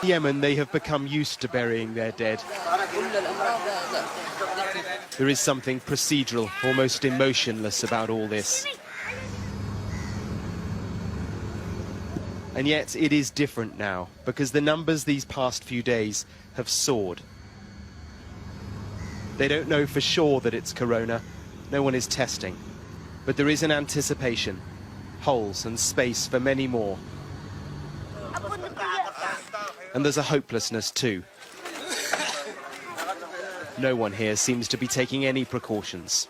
Yemen, they have become used to burying their dead. There is something procedural, almost emotionless about all this. And yet it is different now, because the numbers these past few days have soared. They don't know for sure that it's corona. No one is testing. But there is an anticipation, holes and space for many more. And there's a hopelessness too. No one here seems to be taking any precautions.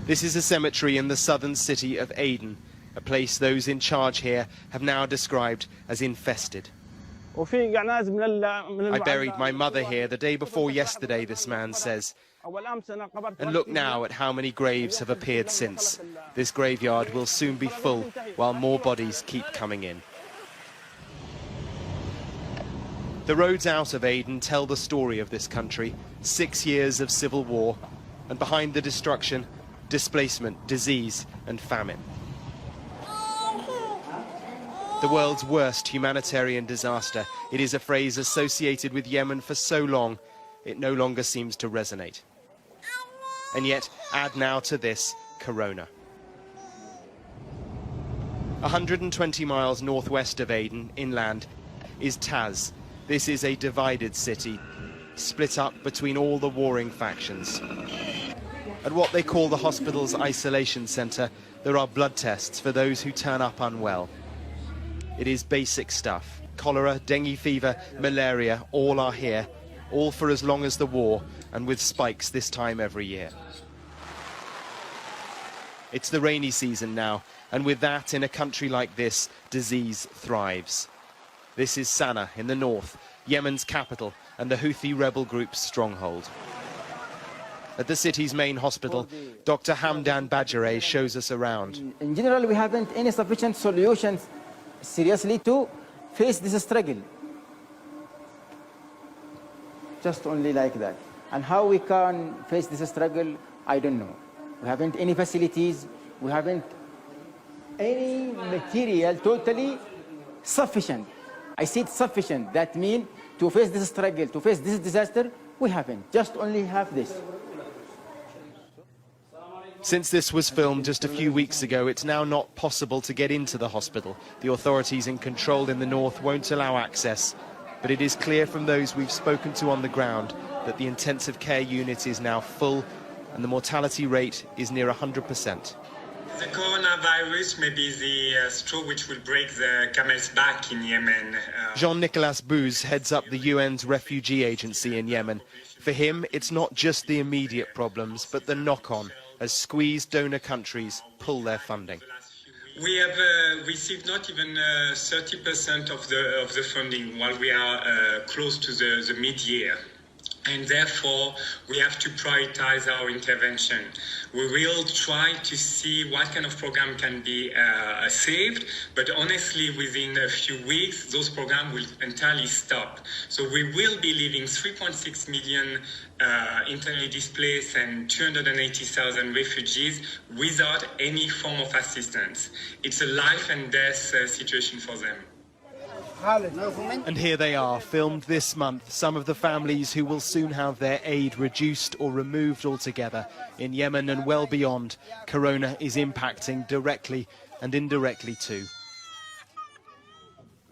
This is a cemetery in the southern city of Aden, a place those in charge here have now described as infested. I buried my mother here the day before yesterday, this man says. And look now at how many graves have appeared since. This graveyard will soon be full while more bodies keep coming in. The roads out of Aden tell the story of this country. 6 years of civil war, and behind the destruction, displacement, disease and famine. The world's worst humanitarian disaster. It is a phrase associated with Yemen for so long, it no longer seems to resonate. And yet, add now to this, corona. 120 miles northwest of Aden, inland, is Taz. This is a divided city, split up between all the warring factions. At what they call the hospital's isolation centre, there are blood tests for those who turn up unwell. It is basic stuff. Cholera, dengue fever, malaria, all are here, all for as long as the war, and with spikes this time every year. It's the rainy season now, and with that, in a country like this, disease thrives. This is Sana'a in the north, Yemen's capital, and the Houthi rebel group's stronghold. At the city's main hospital, Dr. Hamdan Bajare shows us around. In general, we haven't any sufficient solutions seriously to face this struggle. Just only like that. And how we can face this struggle, I don't know. We haven't any facilities, we haven't any material totally sufficient. I said sufficient, that means to face this struggle, to face this disaster, we haven't, just only have this. Since this was filmed just a few weeks ago, it's now not possible to get into the hospital. The authorities in control in the north won't allow access. But it is clear from those we've spoken to on the ground that the intensive care unit is now full and the mortality rate is near 100%. The coronavirus may be the straw which will break the camel's back in Yemen. Jean-Nicolas Bouze heads up the UN's refugee agency in Yemen. For him, it's not just the immediate problems, but the knock-on as squeezed donor countries pull their funding. We have received not even 30% of the funding while we are close to the mid-year. And therefore, we have to prioritize our intervention. We will try to see what kind of program can be saved, but honestly, within a few weeks, those programs will entirely stop. So we will be leaving 3.6 million internally displaced and 280,000 refugees without any form of assistance. It's a life and death situation for them. And here they are, filmed this month, some of the families who will soon have their aid reduced or removed altogether. In Yemen and well beyond, corona is impacting directly and indirectly too.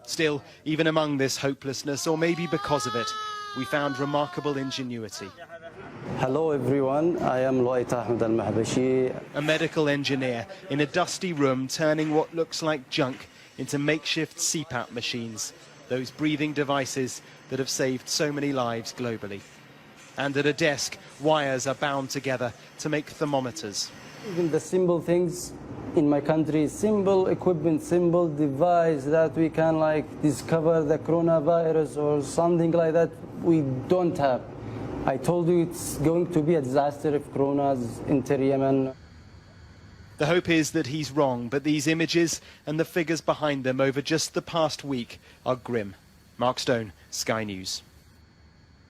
Still, even among this hopelessness, or maybe because of it, we found remarkable ingenuity. Hello everyone, I am Luayt Ahmed al-Mahbashi. A medical engineer in a dusty room turning what looks like junk into makeshift CPAP machines, those breathing devices that have saved so many lives globally. And at a desk, wires are bound together to make thermometers. Even the simple things in my country, simple equipment, simple device that we can discover the coronavirus or something like that, we don't have. I told you it's going to be a disaster if corona's enter Yemen. The hope is that he's wrong, but these images and the figures behind them over just the past week are grim. Mark Stone, Sky News.